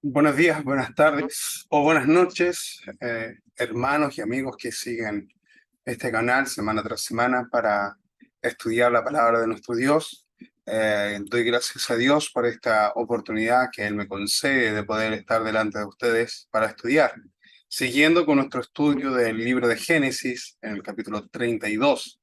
Buenos días, buenas tardes o buenas noches, hermanos y amigos que siguen este canal semana tras semana para estudiar la palabra de nuestro Dios. Doy gracias a Dios por esta oportunidad que Él me concede de poder estar delante de ustedes para estudiar. Siguiendo con nuestro estudio del libro de Génesis, en el capítulo 32.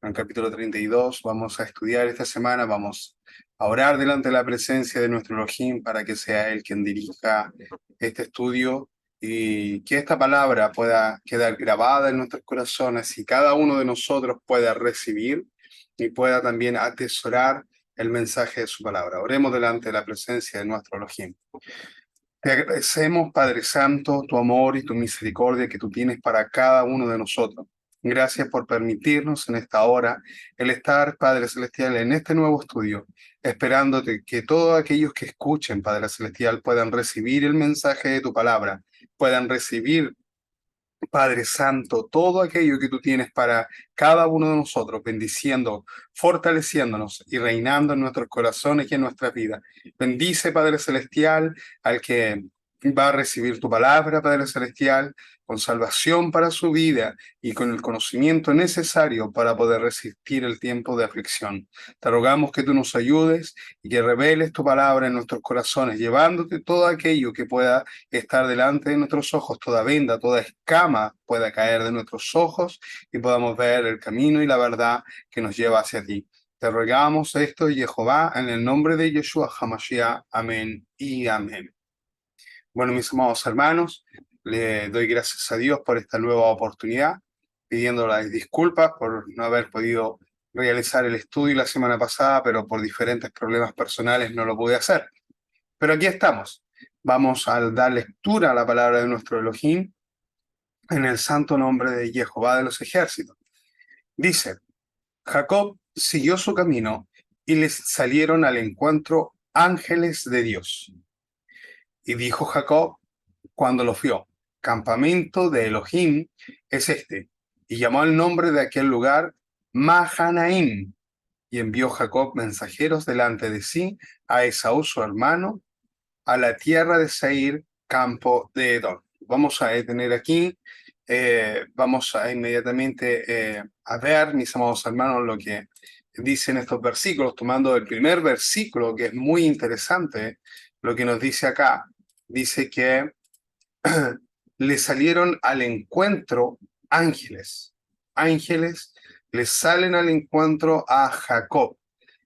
En el capítulo 32 vamos a estudiar esta semana, vamos a orar delante de la presencia de nuestro Elohim para que sea Él quien dirija este estudio y que esta palabra pueda quedar grabada en nuestros corazones y cada uno de nosotros pueda recibir y pueda también atesorar el mensaje de su palabra. Oremos delante de la presencia de nuestro Elohim. Te agradecemos, Padre Santo, tu amor y tu misericordia que tú tienes para cada uno de nosotros. Gracias por permitirnos en esta hora el estar, Padre Celestial, en este nuevo estudio, esperándote que todos aquellos que escuchen, Padre Celestial, puedan recibir el mensaje de tu palabra, puedan recibir, Padre Santo, todo aquello que tú tienes para cada uno de nosotros, bendiciendo, fortaleciéndonos y reinando en nuestros corazones y en nuestra vida. Bendice, Padre Celestial, al que va a recibir tu palabra, Padre Celestial, con salvación para su vida y con el conocimiento necesario para poder resistir el tiempo de aflicción. Te rogamos que tú nos ayudes y que reveles tu palabra en nuestros corazones, llevándote todo aquello que pueda estar delante de nuestros ojos, toda venda, toda escama pueda caer de nuestros ojos y podamos ver el camino y la verdad que nos lleva hacia ti. Te rogamos esto, Jehová, en el nombre de Yeshua HaMashiach. Amén y amén. Bueno, mis amados hermanos, le doy gracias a Dios por esta nueva oportunidad, pidiéndoles disculpas por no haber podido realizar el estudio la semana pasada, pero por diferentes problemas personales no lo pude hacer. Pero aquí estamos. Vamos a dar lectura a la palabra de nuestro Elohim en el santo nombre de Jehová de los ejércitos. Dice, Jacob siguió su camino y les salieron al encuentro ángeles de Dios. Y dijo Jacob cuando lo vio, campamento de Elohim es este. Y llamó el nombre de aquel lugar Mahanaim. Y envió Jacob mensajeros delante de sí a Esaú su hermano, a la tierra de Seir, campo de Edom. Vamos a detener aquí, vamos a inmediatamente a ver, mis amados hermanos, lo que dicen estos versículos, tomando el primer versículo, que es muy interesante, lo que nos dice acá. Dice que le salieron al encuentro ángeles. Ángeles le salen al encuentro a Jacob.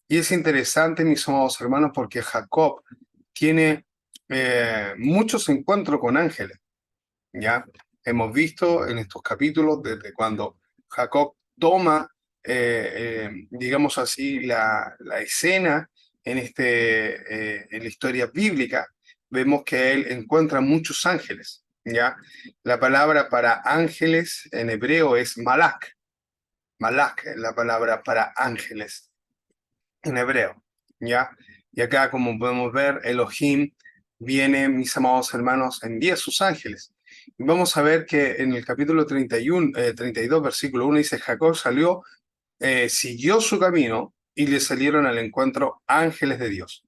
Y es interesante, mis amados hermanos, porque Jacob tiene muchos encuentros con ángeles, ¿ya? Hemos visto en estos capítulos, desde cuando Jacob toma, digamos así, la escena en la historia bíblica, vemos que él encuentra muchos ángeles, ¿ya? La palabra para ángeles en hebreo es malak. Malak es la palabra para ángeles en hebreo, ¿ya? Y acá, como podemos ver, Elohim viene, mis amados hermanos, envía sus ángeles. Y vamos a ver que en el capítulo 32, versículo 1, dice, Jacob salió, siguió su camino y le salieron al encuentro ángeles de Dios.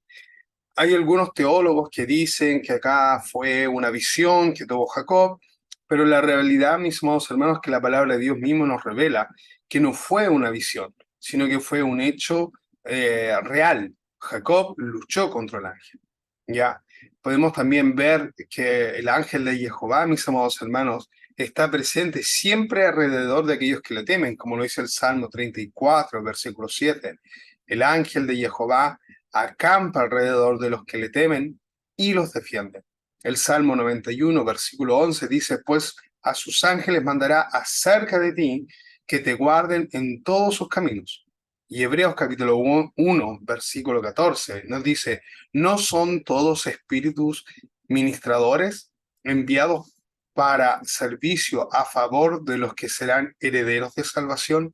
Hay algunos teólogos que dicen que acá fue una visión que tuvo Jacob, pero la realidad, mis amados hermanos, que la palabra de Dios mismo nos revela que no fue una visión, sino que fue un hecho real. Jacob luchó contra el ángel. Ya podemos también ver que el ángel de Jehová, mis amados hermanos, está presente siempre alrededor de aquellos que le temen, como lo dice el Salmo 34, versículo 7. El ángel de Jehová acampa alrededor de los que le temen y los defiende. El Salmo 91, versículo 11 dice, pues a sus ángeles mandará acerca de ti que te guarden en todos sus caminos. Y Hebreos capítulo 1, versículo 14 nos dice, ¿no son todos espíritus ministradores enviados para servicio a favor de los que serán herederos de salvación?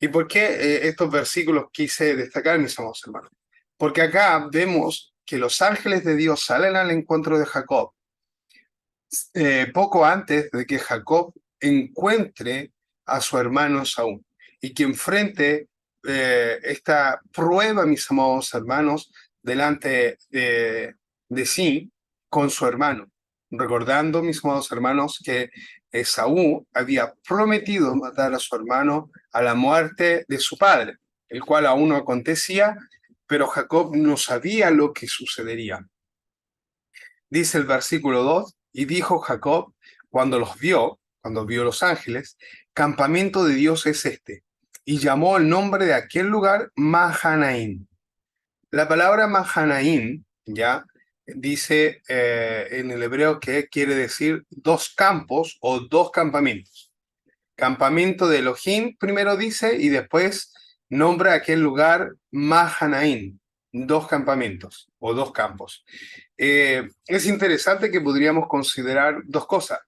¿Y por qué estos versículos quise destacar, mis amados hermanos? Porque acá vemos que los ángeles de Dios salen al encuentro de Jacob poco antes de que Jacob encuentre a su hermano Saúl y que enfrente esta prueba, mis amados hermanos, delante de sí con su hermano, recordando, mis amados hermanos, que Esaú había prometido matar a su hermano a la muerte de su padre, el cual aún no acontecía, pero Jacob no sabía lo que sucedería. Dice el versículo 2, y dijo Jacob, cuando vio los ángeles, campamento de Dios es este, y llamó el nombre de aquel lugar Mahanaim. La palabra Mahanaim, ya, dice en el hebreo que quiere decir dos campos o dos campamentos. Campamento de Elohim, primero dice, y después nombra aquel lugar Mahanaim, dos campamentos o dos campos. Es interesante que podríamos considerar dos cosas.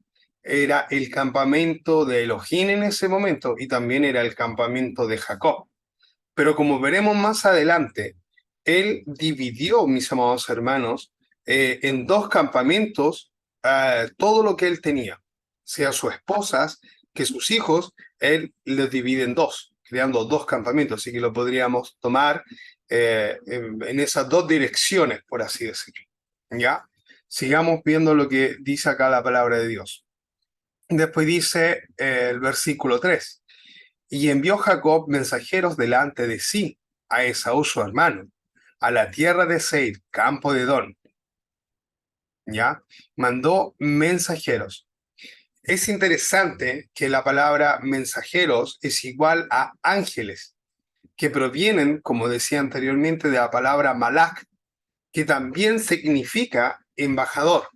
Era el campamento de Elohim en ese momento y también era el campamento de Jacob. Pero como veremos más adelante, él dividió, mis amados hermanos, en dos campamentos todo lo que él tenía, sea sus esposas, que sus hijos, él los divide en dos, creando dos campamentos, así que lo podríamos tomar en esas dos direcciones, por así decirlo. ¿Ya? Sigamos viendo lo que dice acá la palabra de Dios. Después dice el versículo 3. Y envió Jacob mensajeros delante de sí a Esaú su hermano, a la tierra de Seir, campo de Edom. ¿Ya? Mandó mensajeros. Es interesante que la palabra mensajeros es igual a ángeles, que provienen, como decía anteriormente, de la palabra malak, que también significa embajador.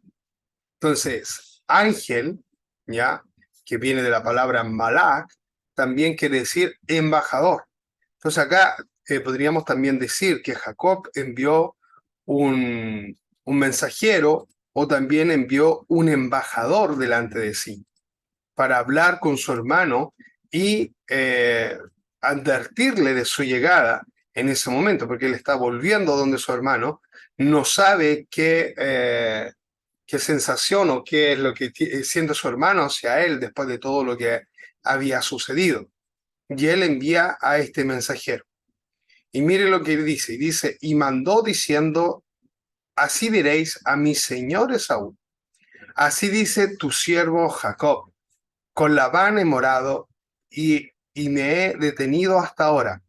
Entonces, ángel, ¿ya? Que viene de la palabra malak, también quiere decir embajador. Entonces acá podríamos también decir que Jacob envió un mensajero o también envió un embajador delante de sí para hablar con su hermano y advertirle de su llegada en ese momento, porque él está volviendo donde su hermano, no sabe qué sensación o qué es lo que siente su hermano hacia él después de todo lo que había sucedido. Y él envía a este mensajero. Y mire lo que dice, y mandó diciendo, así diréis a mi señor Esaú, así dice tu siervo Jacob, con Labán he morado y me he detenido hasta ahora,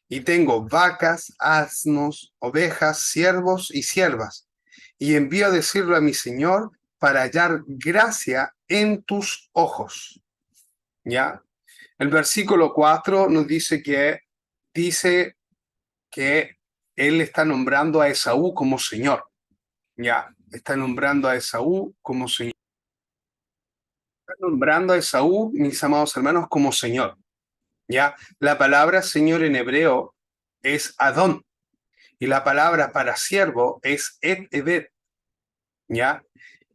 y tengo vacas, asnos, ovejas, siervos y siervas, y envío a decirlo a mi señor para hallar gracia en tus ojos. ¿Ya? El versículo 4 nos dice que él está nombrando a Esaú como Señor. Ya, está nombrando a Esaú como Señor. Está nombrando a Esaú, mis amados hermanos, como Señor. Ya, la palabra Señor en hebreo es Adón y la palabra para siervo es Et-Ebed. Ya,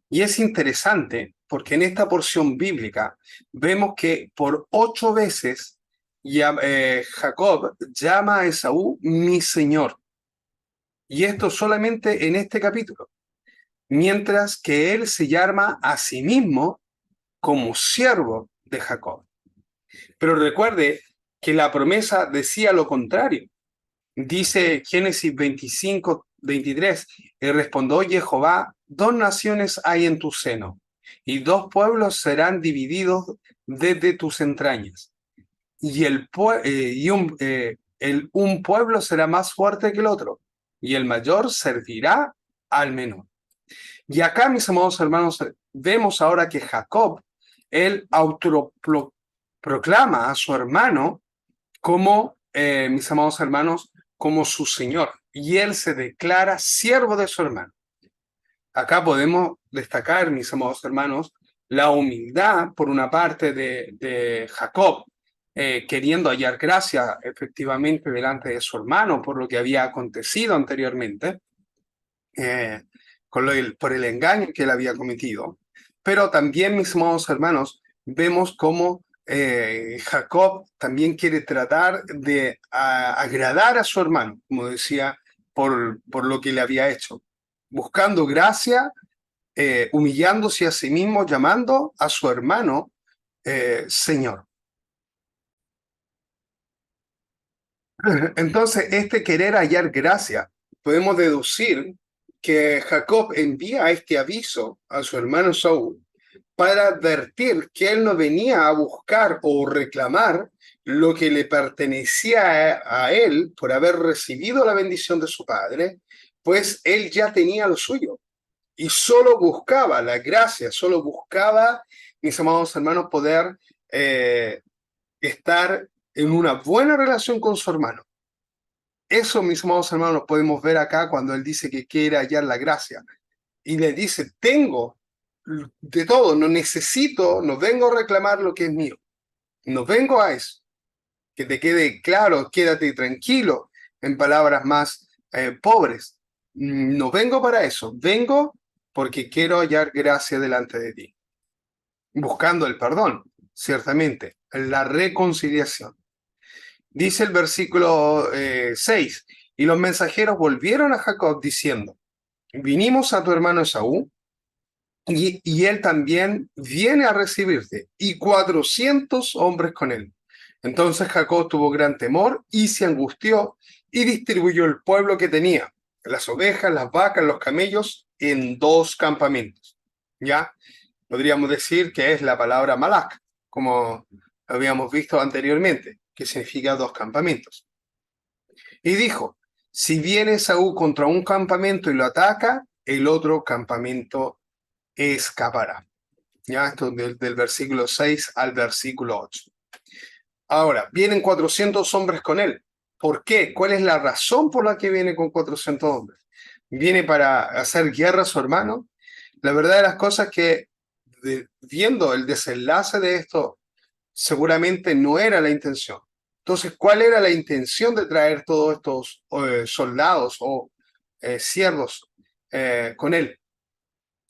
y es interesante porque en esta porción bíblica vemos que por 8 veces Jacob llama a Esaú mi Señor. Y esto solamente en este capítulo. Mientras que él se llama a sí mismo como siervo de Jacob. Pero recuerde que la promesa decía lo contrario. Dice Génesis 25:23, y respondió Jehová, dos naciones hay en tu seno, y dos pueblos serán divididos desde tus entrañas, y un pueblo será más fuerte que el otro, y el mayor servirá al menor. Y acá, mis amados hermanos, vemos ahora que Jacob, él autoproclama a su hermano como, mis amados hermanos, como su señor. Y él se declara siervo de su hermano. Acá podemos destacar, mis amados hermanos, la humildad, por una parte, de Jacob, queriendo hallar gracia efectivamente delante de su hermano por lo que había acontecido anteriormente. Por el engaño que él había cometido. Pero también, mis amados hermanos, vemos cómo Jacob también quiere tratar de agradar a su hermano, como decía, por lo que le había hecho, buscando gracia, humillándose a sí mismo, llamando a su hermano Señor. Entonces, este querer hallar gracia, podemos deducir que Jacob envía este aviso a su hermano Saúl para advertir que él no venía a buscar o reclamar lo que le pertenecía a él por haber recibido la bendición de su padre, pues él ya tenía lo suyo y solo buscaba la gracia, solo buscaba, mis amados hermanos, poder estar en una buena relación con su hermano. Eso, mis amados hermanos, podemos ver acá cuando él dice que quiere hallar la gracia. Y le dice, tengo de todo, no necesito, no vengo a reclamar lo que es mío. No vengo a eso. Que te quede claro, quédate tranquilo, en palabras más pobres. No vengo para eso, vengo porque quiero hallar gracia delante de ti. Buscando el perdón, ciertamente, la reconciliación. Dice el versículo 6, y los mensajeros volvieron a Jacob diciendo, vinimos a tu hermano Esaú, y él también viene a recibirte, y 400 hombres con él. Entonces Jacob tuvo gran temor y se angustió y distribuyó el pueblo que tenía, las ovejas, las vacas, los camellos, en 2 campamentos. ¿Ya? Podríamos decir que es la palabra malak, como habíamos visto anteriormente, que significa 2 campamentos. Y dijo, si viene Saúl contra un campamento y lo ataca, el otro campamento escapará. Ya, esto del versículo 6 al versículo 8. Ahora, vienen 400 hombres con él. ¿Por qué? ¿Cuál es la razón por la que viene con 400 hombres? ¿Viene para hacer guerra a su hermano? La verdad de las cosas es que, viendo el desenlace de esto, seguramente no era la intención. Entonces, ¿cuál era la intención de traer todos estos soldados o siervos con él?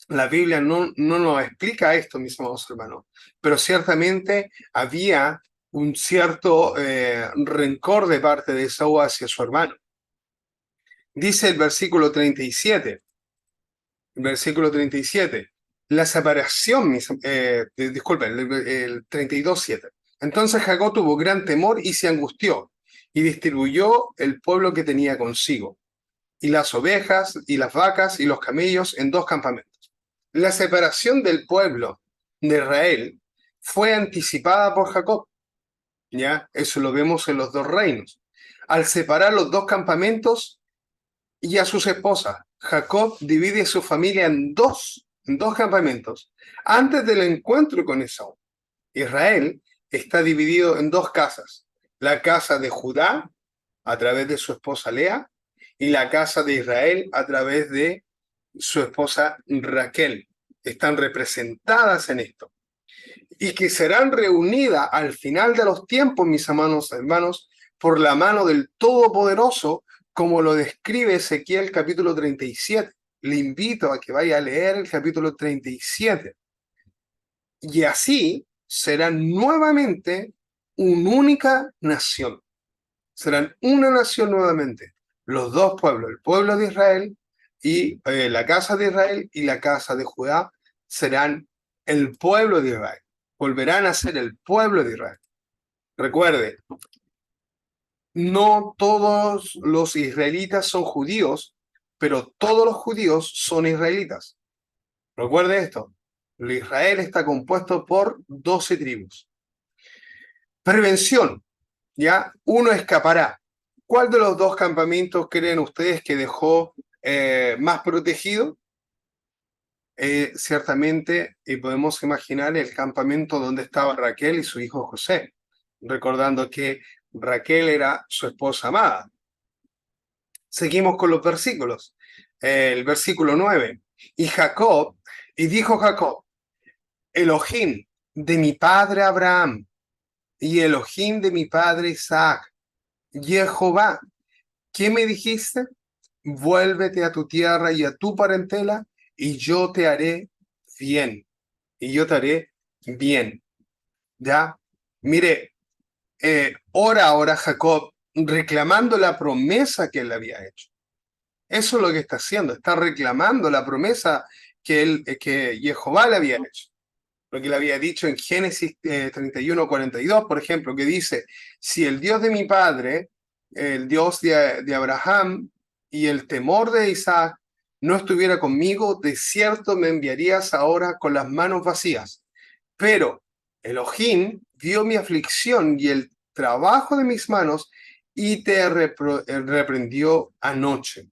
La Biblia no nos explica esto, mis amados hermanos, pero ciertamente había un cierto rencor de parte de Esaú hacia su hermano. Dice el versículo 37, la separación, disculpen, el 32:7. Entonces Jacob tuvo gran temor y se angustió, y distribuyó el pueblo que tenía consigo, y las ovejas, y las vacas, y los camellos en 2 campamentos. La separación del pueblo de Israel fue anticipada por Jacob, ¿ya? Eso lo vemos en los 2 reinos. Al separar los 2 campamentos y a sus esposas, Jacob divide su familia en dos campamentos antes del encuentro con Esaú. Israel está dividido en 2 casas, la casa de Judá a través de su esposa Lea y la casa de Israel a través de su esposa Raquel. Están representadas en esto. Y que serán reunidas al final de los tiempos, mis hermanos, por la mano del Todopoderoso, como lo describe Ezequiel capítulo 37. Le invito a que vaya a leer el capítulo 37. Y así serán nuevamente una única nación. Serán una nación nuevamente. Los 2 pueblos, el pueblo de Israel y la casa de Israel y la casa de Judá, serán el pueblo de Israel. Volverán a ser el pueblo de Israel. Recuerde, no todos los israelitas son judíos, pero todos los judíos son israelitas. Recuerde esto, Israel está compuesto por 12 tribus. Prevención, ¿ya? Uno escapará. ¿Cuál de los 2 campamentos creen ustedes que dejó más protegido? Ciertamente, y podemos imaginar el campamento donde estaba Raquel y su hijo José, recordando que Raquel era su esposa amada. Seguimos con los versículos. El versículo 9. Y dijo Jacob, Elohim de mi padre Abraham y Elohim de mi padre Isaac, Jehová, ¿qué me dijiste? Vuélvete a tu tierra y a tu parentela, y yo te haré bien. Y yo te haré bien. ¿Ya? Mire, ora ahora Jacob reclamando la promesa que él había hecho. Eso es lo que está haciendo. Está reclamando la promesa que Jehová le había hecho. Lo que le había dicho en Génesis 31:42, por ejemplo, que dice, si el Dios de mi padre, el Dios de Abraham y el temor de Isaac no estuviera conmigo, de cierto me enviarías ahora con las manos vacías. Pero Elohim vio mi aflicción y el trabajo de mis manos y te reprendió anoche.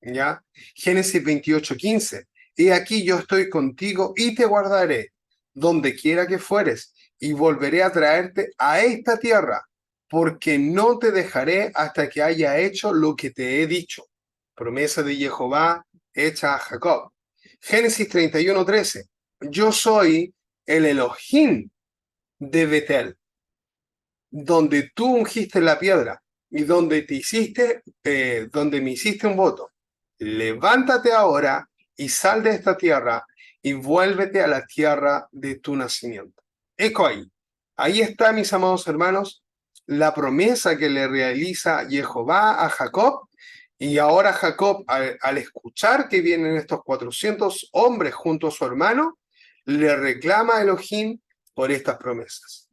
¿Ya? Génesis 28:15. He aquí yo estoy contigo y te guardaré donde quiera que fueres y volveré a traerte a esta tierra, porque no te dejaré hasta que haya hecho lo que te he dicho. Promesa de Jehová hecha a Jacob. Génesis 31:13. Yo soy el Elohim de Betel, donde tú ungiste la piedra y donde me hiciste un voto. Levántate ahora y sal de esta tierra y vuélvete a la tierra de tu nacimiento. Eco ahí. Ahí está, mis amados hermanos, la promesa que le realiza Jehová a Jacob. Y ahora Jacob, al escuchar que vienen estos 400 hombres junto a su hermano, le reclama a Elohim por estas promesas.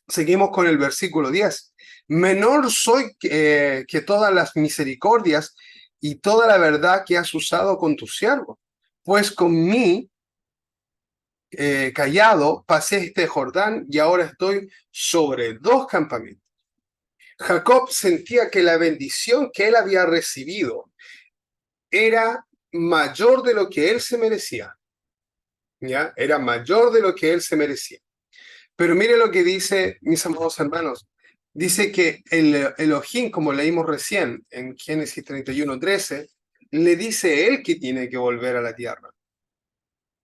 Seguimos con el versículo 10. Menor soy que todas las misericordias y toda la verdad que has usado con tu siervo, pues con mí callado pasé este Jordán y ahora estoy sobre 2 campamentos. Jacob sentía que la bendición que él había recibido era mayor de lo que él se merecía. ¿Ya? Era mayor de lo que él se merecía. Pero mire lo que dice, mis amados hermanos. Dice que el Elohim, como leímos recién en Génesis 31:13, le dice él que tiene que volver a la tierra.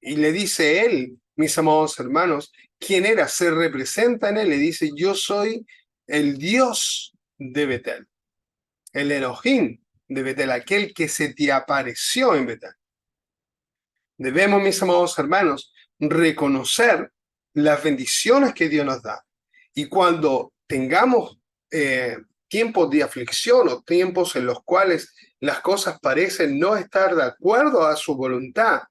Y le dice él, mis amados hermanos, quién era, se representa en él, le dice, yo soy el Dios de Betel, el Elohim de Betel, aquel que se te apareció en Betel. Debemos, mis amados hermanos, reconocer las bendiciones que Dios nos da. Y cuando tengamos tiempos de aflicción o tiempos en los cuales las cosas parecen no estar de acuerdo a su voluntad,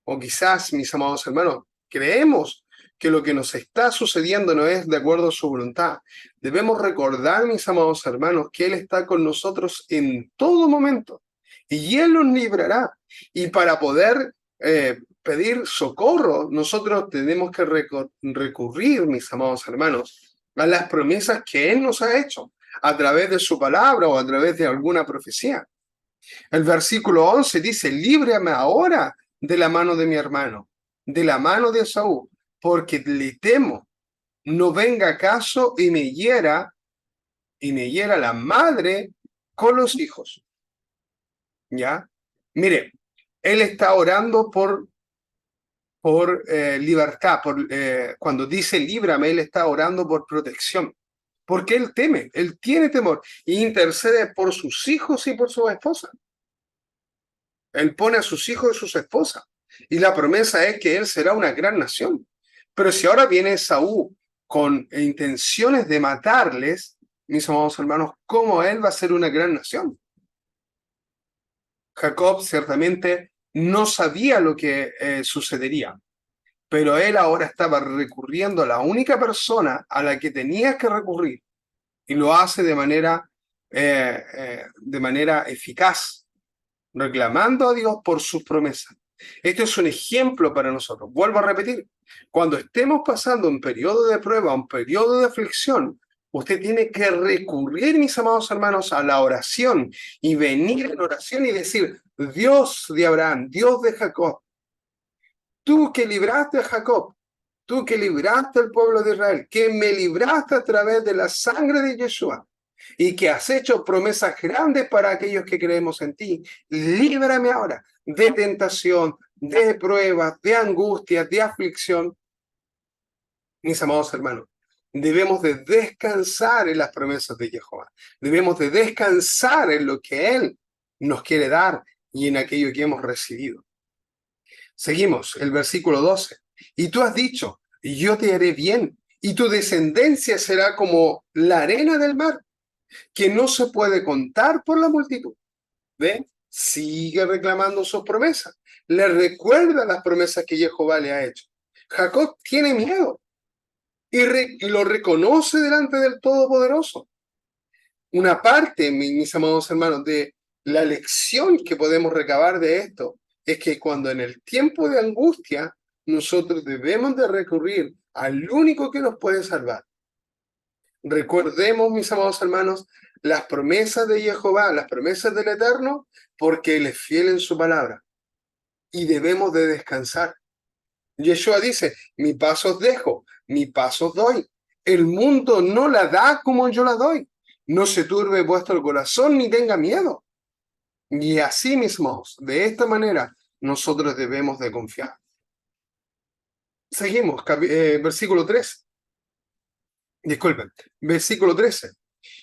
o quizás, mis amados hermanos, creemos que lo que nos está sucediendo no es de acuerdo a su voluntad, debemos recordar, mis amados hermanos, que Él está con nosotros en todo momento y Él nos librará. Y para poder pedir socorro, nosotros tenemos que recurrir, mis amados hermanos, a las promesas que Él nos ha hecho a través de su palabra o a través de alguna profecía. El versículo 11 dice, líbrame ahora de la mano de mi hermano, de la mano de Esaú, porque le temo, no venga acaso y me hiera la madre con los hijos. ¿Ya? Mire, él está orando por libertad, cuando dice líbrame, él está orando por protección, porque él teme, él tiene temor, e intercede por sus hijos y por su esposa. Él pone a sus hijos y sus esposas. Y la promesa es que él será una gran nación. Pero si ahora viene Saúl con intenciones de matarles, mis amados hermanos, ¿cómo él va a ser una gran nación? Jacob ciertamente no sabía lo que sucedería, pero él ahora estaba recurriendo a la única persona a la que tenía que recurrir y lo hace de manera eficaz, reclamando a Dios por sus promesas. Esto es un ejemplo para nosotros. Vuelvo a repetir, cuando estemos pasando un periodo de prueba, un periodo de aflicción, usted tiene que recurrir, mis amados hermanos, a la oración y venir en oración y decir, Dios de Abraham, Dios de Jacob, tú que libraste a Jacob, tú que libraste al pueblo de Israel, que me libraste a través de la sangre de Yeshua, y que has hecho promesas grandes para aquellos que creemos en ti. Líbrame ahora de tentación, de pruebas, de angustia, de aflicción. Mis amados hermanos, debemos de descansar en las promesas de Jehová. Debemos de descansar en lo que Él nos quiere dar y en aquello que hemos recibido. Seguimos, el versículo 12. Y tú has dicho, yo te haré bien, y tu descendencia será como la arena del mar, que no se puede contar por la multitud. ¿Ve? Sigue reclamando sus promesas. Le recuerda las promesas que Jehová le ha hecho. Jacob tiene miedo y lo reconoce delante del Todopoderoso. Una parte, mis amados hermanos, de La lección que podemos recabar de esto es que cuando en el tiempo de angustia nosotros debemos de recurrir al único que nos puede salvar. Recordemos, mis amados hermanos, las promesas de Jehová, las promesas del Eterno, porque Él es fiel en su palabra y debemos de descansar. Yeshua dice, mi paz os dejo, mi paz os doy. El mundo no la da como yo la doy. No se turbe vuestro corazón ni tenga miedo. Y así mismos, de esta manera, nosotros debemos de confiar. Seguimos, versículo 3. Disculpen, versículo 13.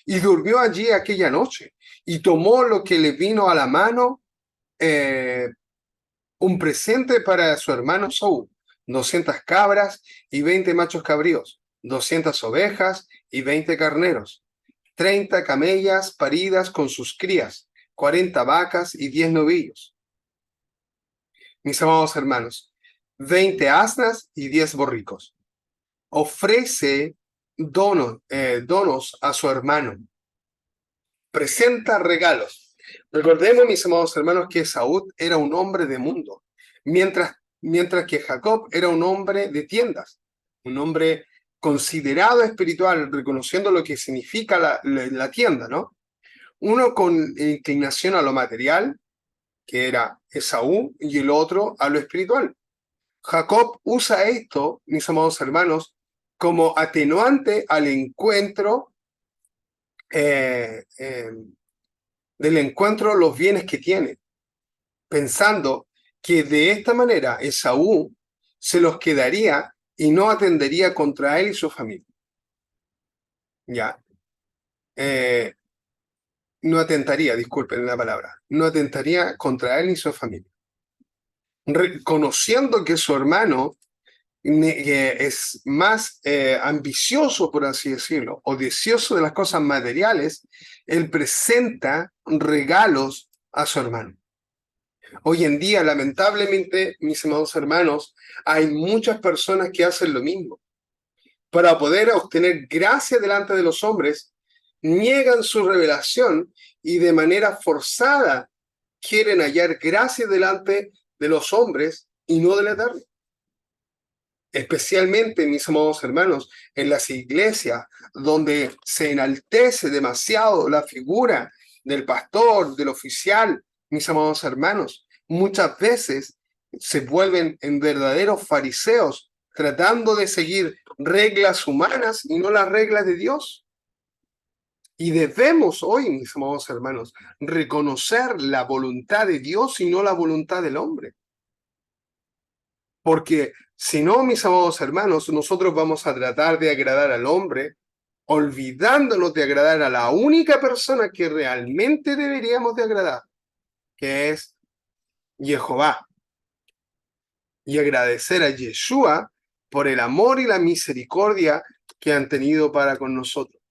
Y durmió allí aquella noche, y tomó lo que le vino a la mano, un presente para su hermano Saúl, 200 cabras y 20 machos cabríos, 200 ovejas y 20 carneros, 30 camellas paridas con sus crías, 40 vacas y 10 novillos. Mis amados hermanos, 20 asnas y 10 borricos. Ofrece donos a su hermano. Presenta regalos. Recordemos, mis amados hermanos, que Saúl era un hombre de mundo, mientras que Jacob era un hombre de tiendas, un hombre considerado espiritual, reconociendo lo que significa la tienda, ¿no? Uno con inclinación a lo material, que era Esaú, y el otro a lo espiritual. Jacob usa esto, mis amados hermanos, como atenuante al encuentro del encuentro los bienes que tiene, pensando que de esta manera Esaú se los quedaría y no atendería contra él y su familia. Ya. No atentaría, disculpen la palabra, no atentaría contra él y su familia. Reconociendo que su hermano es más ambicioso, por así decirlo, o deseoso de las cosas materiales, él presenta regalos a su hermano. Hoy en día, lamentablemente, mis amados hermanos, hay muchas personas que hacen lo mismo. Para poder obtener gracia delante de los hombres, niegan su revelación y de manera forzada quieren hallar gracia delante de los hombres y no del Eterno. Especialmente, mis amados hermanos, en las iglesias donde se enaltece demasiado la figura del pastor, del oficial, mis amados hermanos, muchas veces se vuelven en verdaderos fariseos tratando de seguir reglas humanas y no las reglas de Dios. Y debemos hoy, mis amados hermanos, reconocer la voluntad de Dios y no la voluntad del hombre. Porque si no, mis amados hermanos, nosotros vamos a tratar de agradar al hombre, olvidándonos de agradar a la única persona que realmente deberíamos de agradar, que es Jehová. Y agradecer a Yeshua por el amor y la misericordia que han tenido para con nosotros.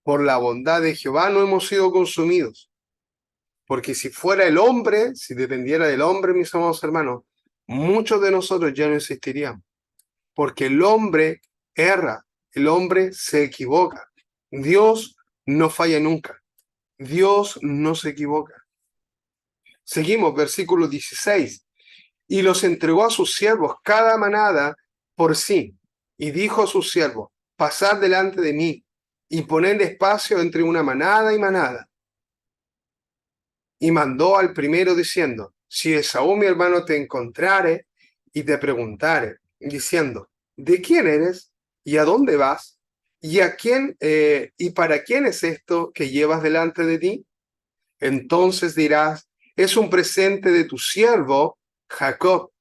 Por la bondad de Jehová no hemos sido consumidos. Porque si fuera el hombre, si dependiera del hombre, mis amados hermanos, muchos de nosotros ya no existiríamos. Porque el hombre erra, el hombre se equivoca. Dios no falla nunca. Dios no se equivoca. Seguimos, versículo 16. Y los entregó a sus siervos cada manada por sí. Y dijo a sus siervos, pasad delante de mí y poned espacio entre una manada y manada. Y mandó al primero diciendo, si Esaú mi hermano te encontrare y te preguntare, diciendo, ¿de quién eres? ¿Y a dónde vas? ¿Y a quién y para quién es esto que llevas delante de ti? Entonces dirás, es un presente de tu siervo Jacob,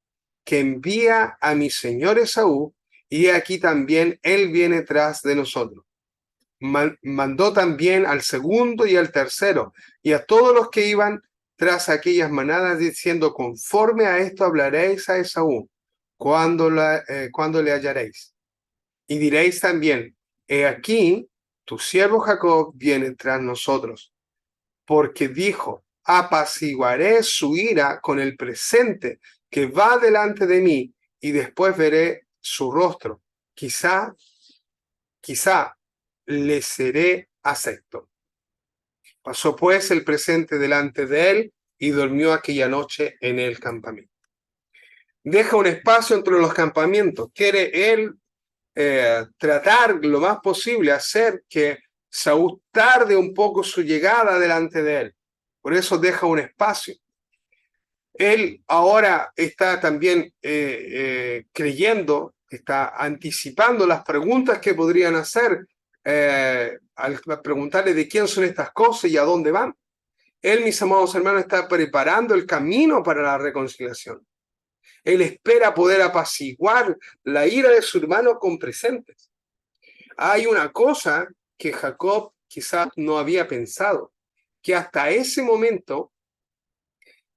que envía a mi señor Esaú, y aquí también él viene tras de nosotros. Mandó también al segundo y al tercero, y a todos los que iban tras aquellas manadas, diciendo, conforme a esto hablaréis a Esaú, cuando le hallaréis. Y diréis también, he aquí, tu siervo Jacob viene tras nosotros, porque dijo, apaciguaré su ira con el presente que va delante de mí, y después veré su rostro. Quizá le seré acepto. Pasó pues el presente delante de él y durmió aquella noche en el campamento. Deja un espacio entre los campamentos. Quiere él tratar lo más posible, hacer que Saúl tarde un poco su llegada delante de él. Por eso deja un espacio. Él ahora está también creyendo, está anticipando las preguntas que podrían hacer al preguntarle de quién son estas cosas y a dónde van. Él, mis amados hermanos, está preparando el camino para la reconciliación. Él espera poder apaciguar la ira de su hermano con presentes. Hay una cosa que Jacob quizás no había pensado, que hasta ese momento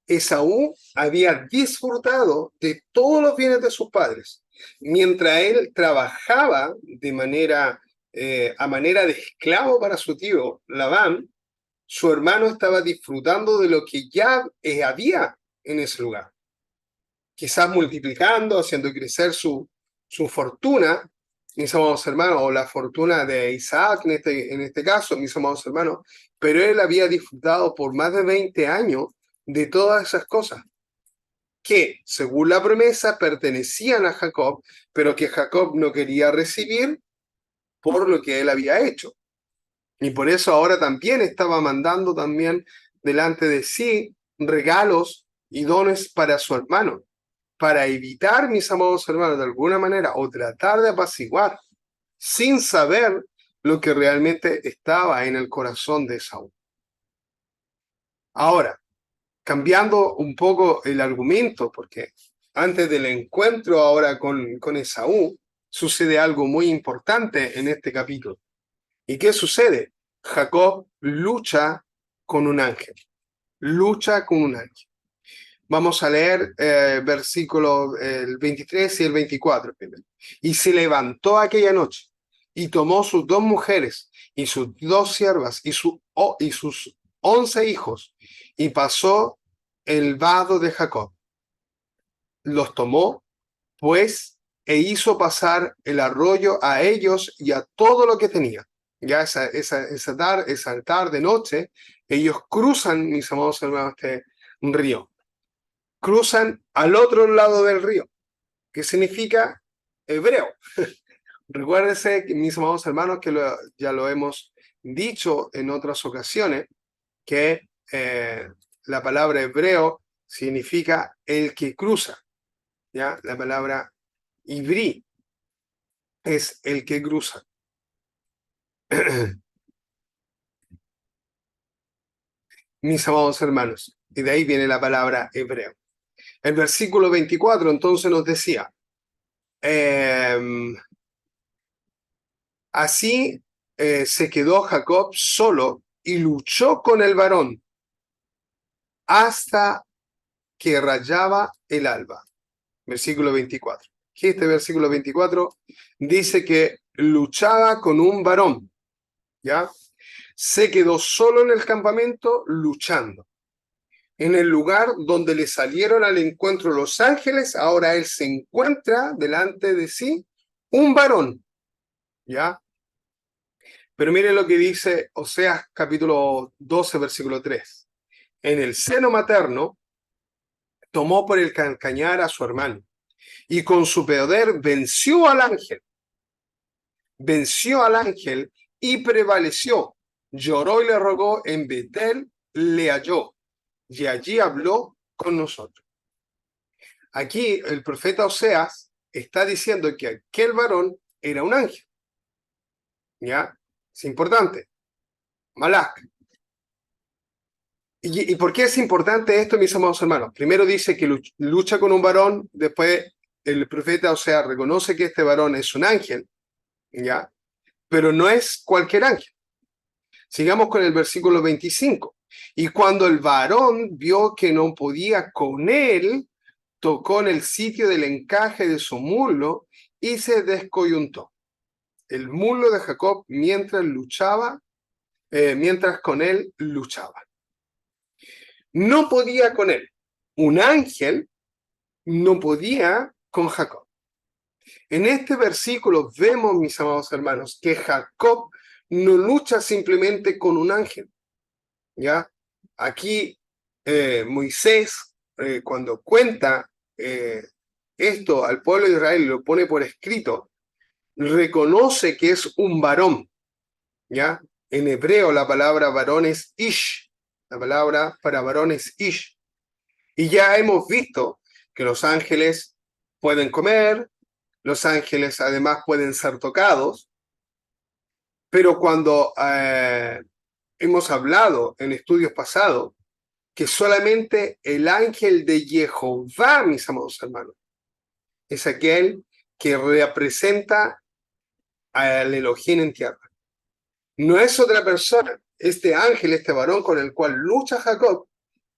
Esaú había disfrutado de todos los bienes de sus padres, mientras él trabajaba de manera, a manera de esclavo para su tío Labán. Su hermano estaba disfrutando de lo que ya había en ese lugar, quizás multiplicando, haciendo crecer su fortuna, mis amados hermanos, o la fortuna de Isaac en este caso, mis amados hermanos, pero él había disfrutado por más de 20 años de todas esas cosas que, según la promesa, pertenecían a Jacob, pero que Jacob no quería recibir por lo que él había hecho. Y por eso ahora también estaba mandando también delante de sí regalos y dones para su hermano, para evitar, mis amados hermanos, de alguna manera, o tratar de apaciguar, sin saber lo que realmente estaba en el corazón de Saúl. Ahora, cambiando un poco el argumento, porque antes del encuentro ahora con Esaú, sucede algo muy importante en este capítulo. ¿Y qué sucede? Jacob lucha con un ángel. Lucha con un ángel. Vamos a leer versículos el 23 y el 24 primero. Y se levantó aquella noche y tomó sus 2 mujeres y sus 2 siervas y sus 11 hijos y pasó el vado de Jacob. Los tomó, pues, e hizo pasar el arroyo a ellos y a todo lo que tenía. Ya esa tarde, noche, ellos cruzan, mis amados hermanos, este río. Cruzan al otro lado del río, que significa hebreo. Recuérdense, mis amados hermanos, que ya lo hemos dicho en otras ocasiones, que la palabra hebreo significa el que cruza. ¿Ya? La palabra ibrí es el que cruza. Mis amados hermanos, y de ahí viene la palabra hebreo. El versículo 24 entonces nos decía, así se quedó Jacob solo y luchó con el varón hasta que rayaba el alba. Versículo 24. Aquí este versículo 24 dice que luchaba con un varón, ¿ya? Se quedó solo en el campamento luchando. En el lugar donde le salieron al encuentro los ángeles, ahora él se encuentra delante de sí un varón, ¿ya? Pero miren lo que dice Oseas capítulo 12, versículo 3. En el seno materno tomó por el calcañar a su hermano y con su poder venció al ángel. Venció al ángel y prevaleció. Lloró y le rogó en Betel, le halló y allí habló con nosotros. Aquí el profeta Oseas está diciendo que aquel varón era un ángel. ¿Ya? Es importante. Malach. ¿Y por qué es importante esto, mis amados hermanos? Primero dice que lucha con un varón, después el profeta Oseas reconoce que este varón es un ángel, ¿ya? Pero no es cualquier ángel. Sigamos con el versículo 25. Y cuando el varón vio que no podía con él, tocó en el sitio del encaje de su muslo y se descoyuntó. El muslo de Jacob mientras luchaba, mientras con él luchaba. No podía con él. Un ángel no podía con Jacob. En este versículo vemos, mis amados hermanos, que Jacob no lucha simplemente con un ángel. ¿ya? Aquí Moisés, cuando cuenta esto al pueblo de Israel y lo pone por escrito, reconoce que es un varón, ¿ya? En hebreo la palabra varón es ish, la palabra para varón es ish. Y ya hemos visto que los ángeles pueden comer, los ángeles además pueden ser tocados, pero cuando hemos hablado en estudios pasados que solamente el ángel de Jehová, mis amados hermanos, es aquel que representa al Elohim en tierra. No es otra persona. Este ángel, este varón con el cual lucha Jacob,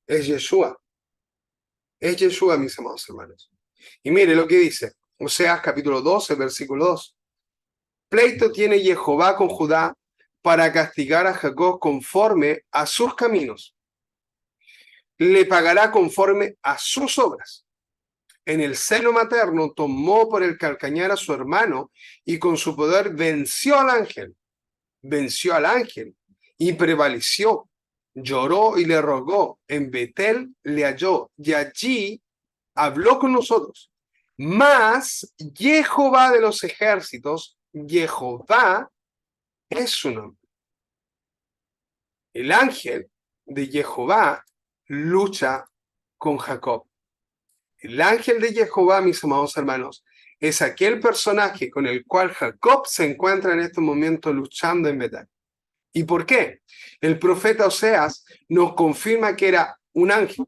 es Yeshua. Es Yeshua, mis amados hermanos. Y mire lo que dice, Oseas capítulo 12, versículo 2. Pleito tiene Jehová con Judá para castigar a Jacob conforme a sus caminos. Le pagará conforme a sus obras. En el seno materno tomó por el calcañar a su hermano y con su poder venció al ángel y prevaleció. Lloró y le rogó. En Betel le halló y allí habló con nosotros. Mas Jehová de los ejércitos, Jehová es su nombre. El ángel de Jehová lucha con Jacob. El ángel de Jehová, mis amados hermanos, es aquel personaje con el cual Jacob se encuentra en este momento luchando en Betel. ¿Y por qué? El profeta Oseas nos confirma que era un ángel,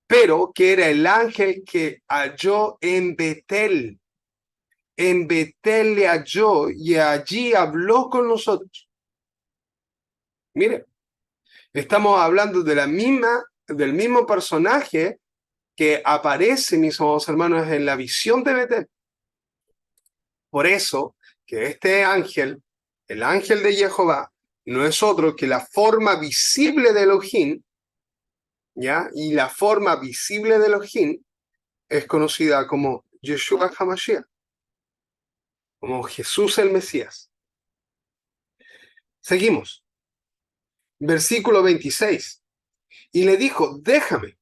pero que era el ángel que halló en Betel. En Betel le halló y allí habló con nosotros. Mire, estamos hablando de del mismo personaje que aparece, mis amados hermanos, en la visión de Betel. Por eso que este ángel, el ángel de Jehová, no es otro que la forma visible de Elohim, ¿ya? Y la forma visible de Elohim es conocida como Yeshua HaMashiach, como Jesús el Mesías. Seguimos. Versículo 26. Y le dijo, déjame,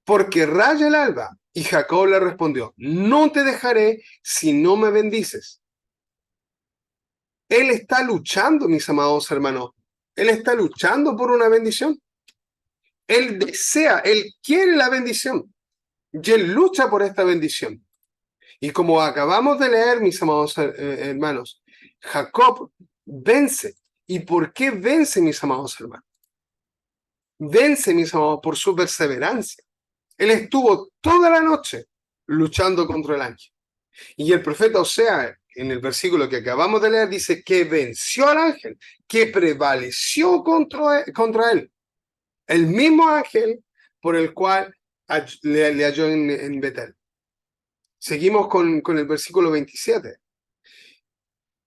porque raya el alba. Y Jacob le respondió, no te dejaré si no me bendices. Él está luchando, mis amados hermanos. Él está luchando por una bendición. Él desea, él quiere la bendición. Y él lucha por esta bendición. Y como acabamos de leer, mis amados hermanos, Jacob vence. ¿Y por qué vence, mis amados hermanos? Vence, mis amados, por su perseverancia. Él estuvo toda la noche luchando contra el ángel. Y el profeta Oseas, en el versículo que acabamos de leer, dice que venció al ángel, que prevaleció contra él. El mismo ángel por el cual le halló en Betel. Seguimos con el versículo 27.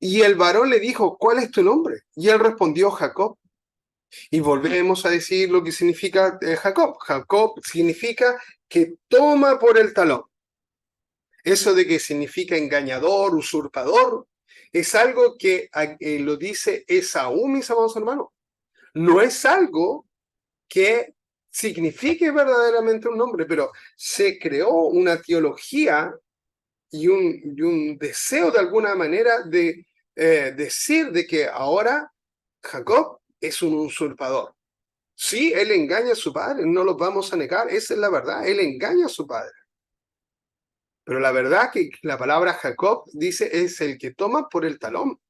Y el varón le dijo, ¿cuál es tu nombre? Y él respondió, Jacob. Y volvemos a decir lo que significa Jacob. Jacob significa que toma por el talón. Eso de que significa engañador, usurpador, es algo que lo dice Esaú, mis amados hermanos. No es algo que signifique verdaderamente un nombre, pero se creó una teología y un deseo de alguna manera de decir de que ahora Jacob es un usurpador. Sí, él engaña a su padre, no lo vamos a negar, esa es la verdad, él engaña a su padre. Pero la verdad que la palabra Jacob dice es el que toma por el talón,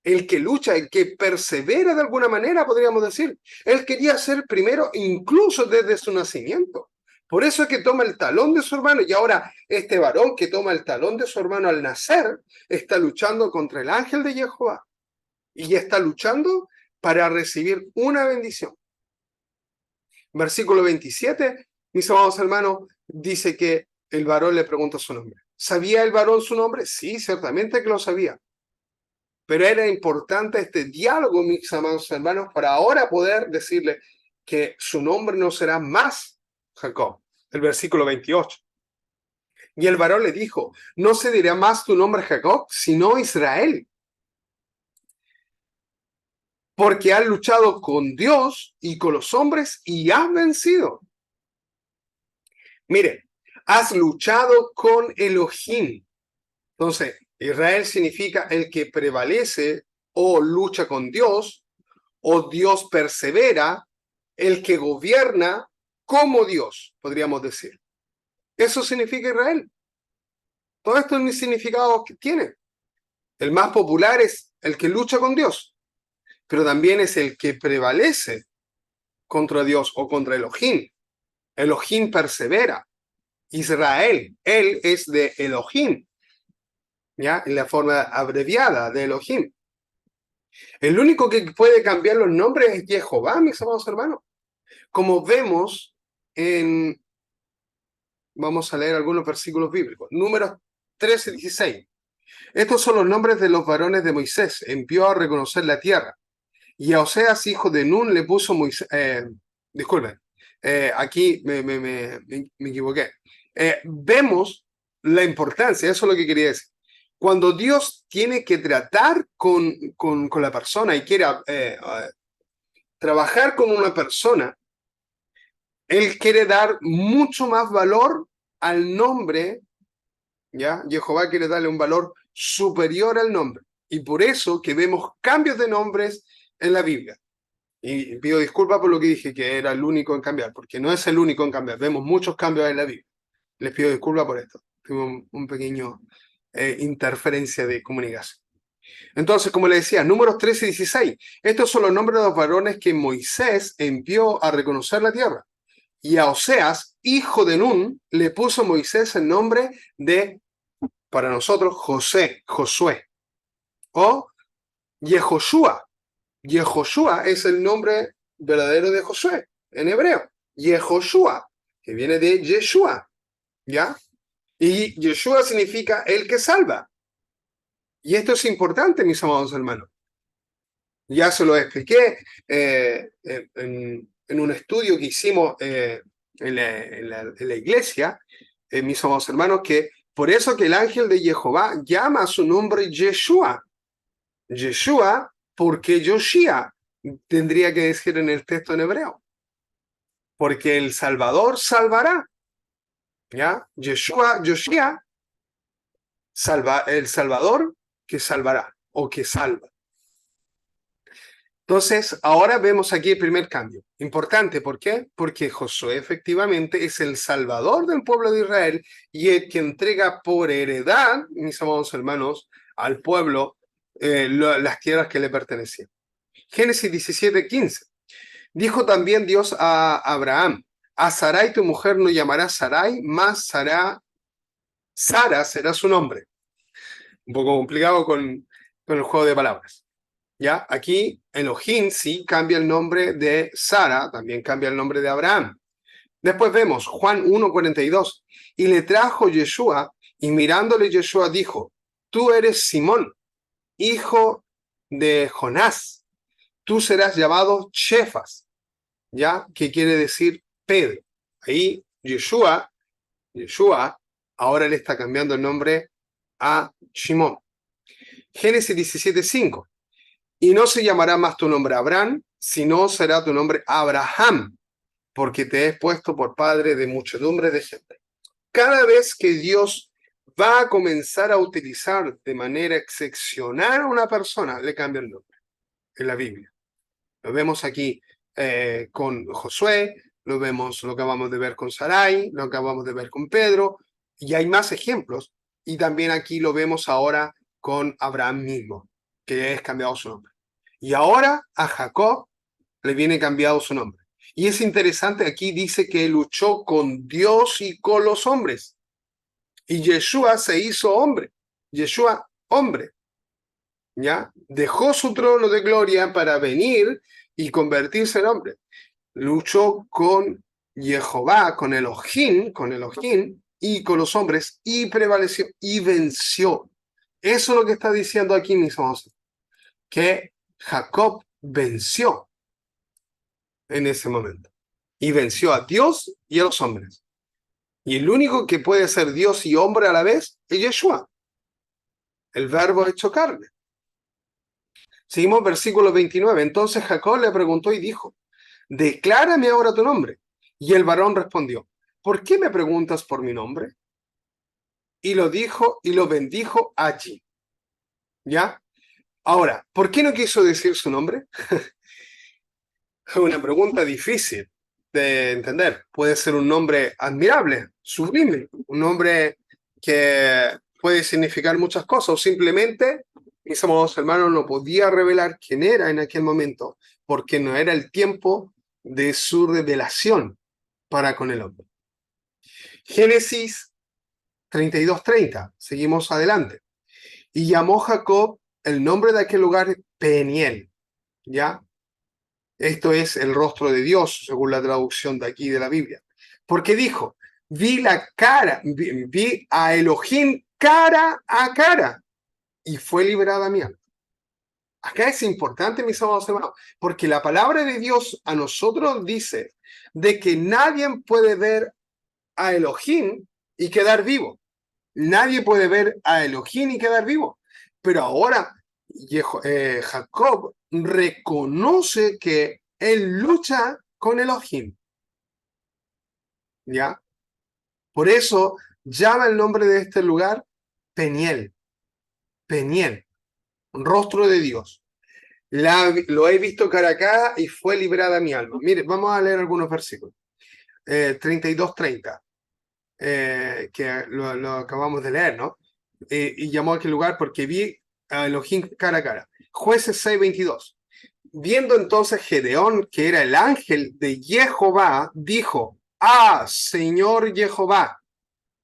el que lucha, el que persevera de alguna manera, podríamos decir. Él quería ser primero incluso desde su nacimiento. Por eso es que toma el talón de su hermano y ahora este varón que toma el talón de su hermano al nacer está luchando contra el ángel de Jehová y está luchando para recibir una bendición. Versículo 27, mis amados hermanos, dice que el varón le pregunta su nombre. ¿Sabía el varón su nombre? Sí, ciertamente que lo sabía. Pero era importante este diálogo, mis amados hermanos, para ahora poder decirle que su nombre no será más Jacob. El versículo 28. Y el varón le dijo, no se dirá más tu nombre Jacob, sino Israel. porque has luchado con Dios y con los hombres y has vencido. Mire, has luchado con Elohim. Entonces, Israel significa el que prevalece o lucha con Dios, o Dios persevera, el que gobierna como Dios, podríamos decir. Eso significa Israel. Todo esto es el significado que tiene. El más popular es el que lucha con Dios, pero también es el que prevalece contra Dios o contra Elohim. Elohim persevera. Israel, él es de Elohim, ¿ya? En la forma abreviada de Elohim. El único que puede cambiar los nombres es Jehová, mis amados hermanos. Como vemos en, vamos a leer algunos versículos bíblicos. Números 13 y 16. Estos son los nombres de los varones de Moisés. Envió a reconocer la tierra. Y a Oseas, hijo de Nun, le puso Moisés. Disculpen, aquí me equivoqué. Vemos la importancia, eso es lo que quería decir. Cuando Dios tiene que tratar con la persona y quiere trabajar con una persona, Él quiere dar mucho más valor al nombre, ¿ya? Jehová quiere darle un valor superior al nombre. Y por eso que vemos cambios de nombres en la Biblia. Y pido disculpas por lo que dije, que era el único en cambiar, porque no es el único en cambiar. Vemos muchos cambios en la Biblia. Les pido disculpas por esto. Tuve un pequeño interferencia de comunicación. Entonces, como le decía, números 13 y 16. Estos son los nombres de los varones que Moisés envió a reconocer la tierra. Y a Oseas, hijo de Nun, le puso Moisés el nombre de, para nosotros, Josué, o Yehoshua. Yehoshua es el nombre verdadero de Josué, en hebreo. Yehoshua, que viene de Yeshua, ¿ya? Y Yeshua significa el que salva. Y esto es importante, mis amados hermanos. Ya se lo expliqué en un estudio que hicimos en la iglesia, mis amados hermanos, que por eso que el ángel de Jehová llama a su nombre Yeshua. Yeshua, porque Yoshia tendría que decir en el texto en hebreo. Porque el Salvador salvará. ¿Ya? Yeshua, Yoshia, el Salvador que salvará o que salva. Entonces, ahora vemos aquí el primer cambio. Importante, ¿por qué? Porque Josué efectivamente es el salvador del pueblo de Israel y el que entrega por heredad, mis amados hermanos, al pueblo las tierras que le pertenecían. Génesis 17:15. Dijo también Dios a Abraham, a Sarai tu mujer no llamará Sarai, más Sara será su nombre. Un poco complicado con el juego de palabras. ¿Ya? Aquí Elohim sí cambia el nombre de Sara, también cambia el nombre de Abraham. Después vemos Juan 1:42. Y le trajo Yeshua, y mirándole Yeshua dijo, tú eres Simón, hijo de Jonás, tú serás llamado Chefas, ¿ya? Que quiere decir Pedro. Ahí Yeshua, ahora le está cambiando el nombre a Simón. Génesis 17:5. Y no se llamará más tu nombre Abraham, sino será tu nombre Abraham, porque te he puesto por padre de muchedumbre de gente. Cada vez que Dios va a comenzar a utilizar de manera excepcional a una persona, le cambia el nombre en la Biblia. Lo vemos aquí con Josué, lo acabamos de ver con Sarai, lo acabamos de ver con Pedro, y hay más ejemplos. Y también aquí lo vemos ahora con Abraham mismo, que es cambiado su nombre. Y ahora a Jacob le viene cambiado su nombre. Y es interesante, aquí dice que luchó con Dios y con los hombres. Y Yeshua se hizo hombre. Yeshua, hombre. ¿Ya? Dejó su trono de gloria para venir y convertirse en hombre. Luchó con Jehová, con Elohim, y con los hombres, y prevaleció y venció. Eso es lo que está diciendo aquí, mis amados, que Jacob venció en ese momento. Y venció a Dios y a los hombres. Y el único que puede ser Dios y hombre a la vez es Yeshua, el verbo hecho carne. Seguimos versículo 29. Entonces Jacob le preguntó y dijo, declárame ahora tu nombre. Y el varón respondió, ¿por qué me preguntas por mi nombre? Y lo dijo y lo bendijo allí. ¿Ya? Ahora, ¿por qué no quiso decir su nombre? Es una pregunta difícil de entender. Puede ser un nombre admirable, sublime, un nombre que puede significar muchas cosas, o simplemente, mis amados hermanos, no podía revelar quién era en aquel momento, porque no era el tiempo de su revelación para con el hombre. Génesis 32:30, seguimos adelante. Y llamó Jacob el nombre de aquel lugar Peniel, ¿ya? Esto es el rostro de Dios, según la traducción de aquí de la Biblia. Porque dijo, vi a Elohim cara a cara, y fue liberada mi alma. Acá es importante, mis amados hermanos, porque la palabra de Dios a nosotros dice de que nadie puede ver a Elohim y quedar vivo. Nadie puede ver a Elohim y quedar vivo. Pero ahora Jacob reconoce que él lucha con Elohim. ¿Ya? Por eso llama el nombre de este lugar Peniel. Peniel, rostro de Dios. Lo he visto cara a cara y fue librada mi alma. Mire, vamos a leer algunos versículos. 32:30, que lo acabamos de leer, ¿no? Y llamó a aquel lugar porque vi a Elohim cara a cara. Jueces 6:22. Viendo entonces Gedeón, que era el ángel de Jehová, dijo, ah, Señor Jehová,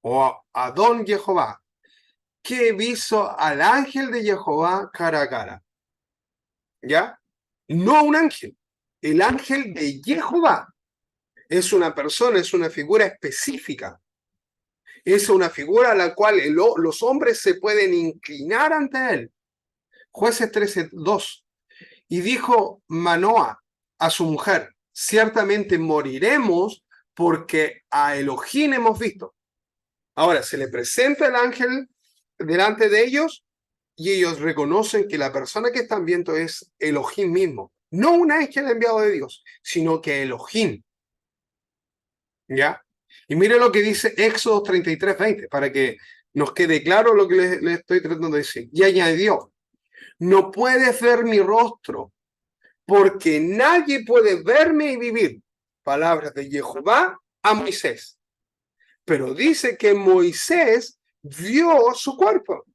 o Adón Jehová, que he visto al ángel de Jehová cara a cara. ¿Ya? No un ángel, el ángel de Jehová. Es una persona, es una figura específica. Es una figura a la cual los hombres se pueden inclinar ante él. Jueces 13:2. Y dijo Manoa a su mujer, ciertamente moriremos porque a Elohim hemos visto. Ahora, se le presenta el ángel delante de ellos y ellos reconocen que la persona que están viendo es Elohim mismo. No un ángel enviado de Dios, sino que Elohim. ¿Ya? Y mire lo que dice Éxodo 33:20, para que nos quede claro lo que le estoy tratando de decir. Y añadió, no puedes ver mi rostro, porque nadie puede verme y vivir. Palabras de Jehová a Moisés. Pero dice que Moisés vio su cuerpo.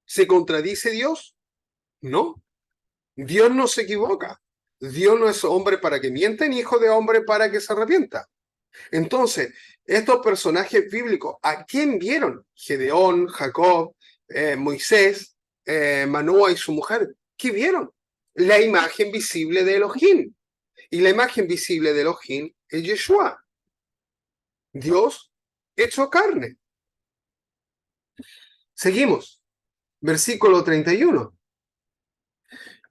¿Se contradice Dios? No. Dios no se equivoca. Dios no es hombre para que mienta, ni hijo de hombre para que se arrepienta. Entonces, estos personajes bíblicos, ¿a quién vieron? Gedeón, Jacob, Moisés, Manoa y su mujer. ¿Qué vieron? La imagen visible de Elohim. Y la imagen visible de Elohim es Yeshua. Dios hecho carne. Seguimos. Versículo 31.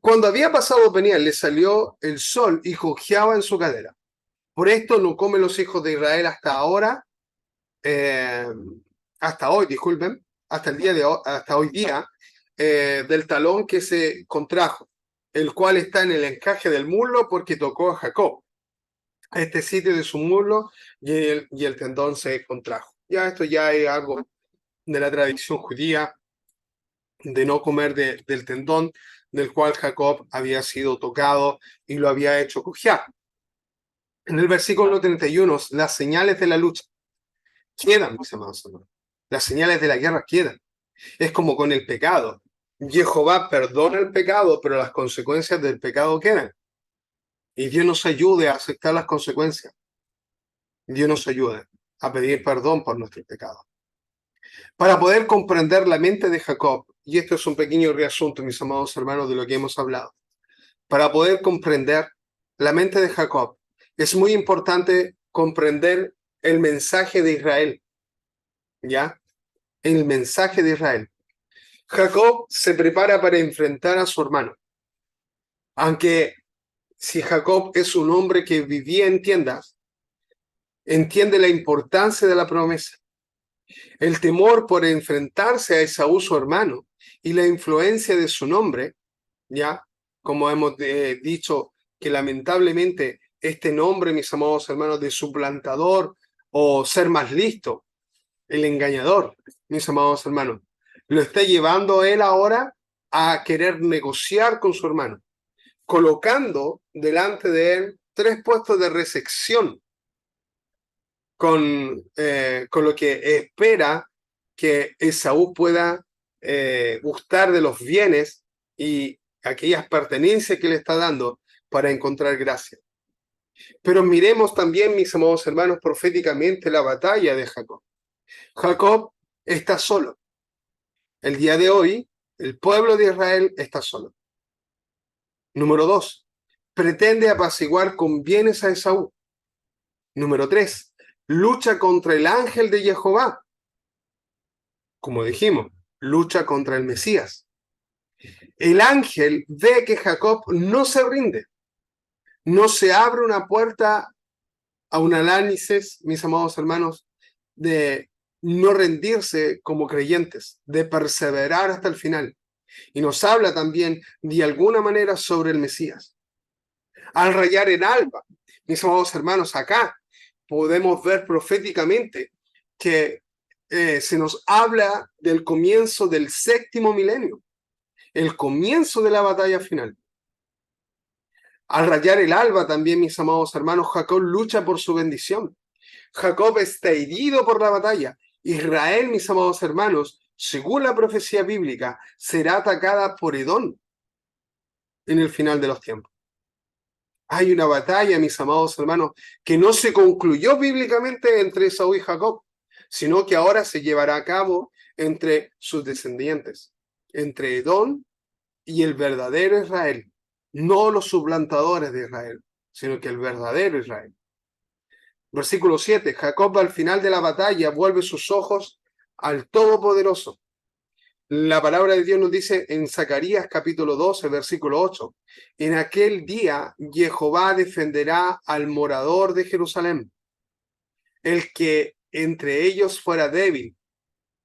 Cuando había pasado Peniel, le salió el sol y cojeaba en su cadera. Por esto no comen los hijos de Israel hasta ahora, hasta hoy, disculpen, hasta el día de hoy, hasta hoy día, del talón que se contrajo, el cual está en el encaje del muslo porque tocó a Jacob, a este sitio de su muslo, y el tendón se contrajo. Ya esto ya es algo de la tradición judía, de no comer del tendón del cual Jacob había sido tocado y lo había hecho cojear. En el versículo 31, las señales de la lucha quedan, mis amados hermanos. Las señales de la guerra quedan. Es como con el pecado. Jehová perdona el pecado, pero las consecuencias del pecado quedan. Y Dios nos ayude a aceptar las consecuencias. Dios nos ayude a pedir perdón por nuestros pecados. Para poder comprender la mente de Jacob, y esto es un pequeño reasunto, mis amados hermanos, de lo que hemos hablado. Para poder comprender la mente de Jacob, es muy importante comprender el mensaje de Israel. ¿Ya? El mensaje de Israel. Jacob se prepara para enfrentar a su hermano. Aunque si Jacob es un hombre que vivía en tiendas, entiende la importancia de la promesa. El temor por enfrentarse a Esaú, su hermano, y la influencia de su nombre, ¿ya? Como hemos dicho, que lamentablemente este nombre, mis amados hermanos, de suplantador o ser más listo, el engañador, mis amados hermanos, lo está llevando él ahora a querer negociar con su hermano, colocando delante de él 3 puestos de recepción con lo que espera que Esaú pueda gustar de los bienes y aquellas pertenencias que le está dando para encontrar gracia. Pero miremos también, mis amados hermanos, proféticamente la batalla de Jacob. Jacob está solo. El día de hoy, el pueblo de Israel está solo. Número 2, pretende apaciguar con bienes a Esaú. Número 3, lucha contra el ángel de Jehová. Como dijimos, lucha contra el Mesías. El ángel ve que Jacob no se rinde, no se abre una puerta a un análisis, mis amados hermanos, de no rendirse como creyentes, de perseverar hasta el final. Y nos habla también de alguna manera sobre el Mesías. Al rayar el alba, mis amados hermanos, acá podemos ver proféticamente que se nos habla del comienzo del 7º milenio, el comienzo de la batalla final. Al rayar el alba también, mis amados hermanos, Jacob lucha por su bendición. Jacob está herido por la batalla. Israel, mis amados hermanos, según la profecía bíblica, será atacada por Edom en el final de los tiempos. Hay una batalla, mis amados hermanos, que no se concluyó bíblicamente entre Esaú y Jacob, sino que ahora se llevará a cabo entre sus descendientes, entre Edom y el verdadero Israel, no los suplantadores de Israel, sino que el verdadero Israel. Versículo 7, Jacob al final de la batalla vuelve sus ojos al Todopoderoso. La palabra de Dios nos dice en Zacarías capítulo 12, versículo 8, en aquel día Jehová defenderá al morador de Jerusalén, el que entre ellos fuera débil,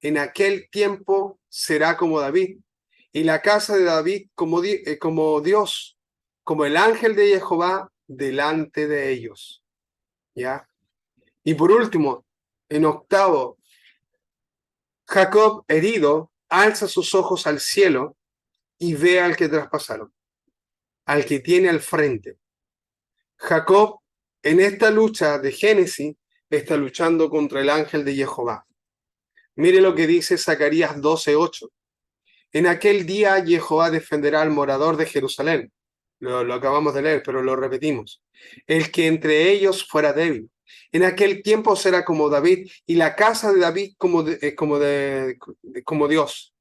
en aquel tiempo será como David, y la casa de David como Dios, como el ángel de Jehová delante de ellos. ¿Ya? Y por último, en 8, Jacob herido alza sus ojos al cielo y ve al que traspasaron, al que tiene al frente. Jacob, en esta lucha de Génesis, está luchando contra el ángel de Jehová. Mire lo que dice Zacarías 12:8. En aquel día Jehová defenderá al morador de Jerusalén. Lo acabamos de leer, pero lo repetimos. El que entre ellos fuera débil. En aquel tiempo será como David, y la casa de David como Dios,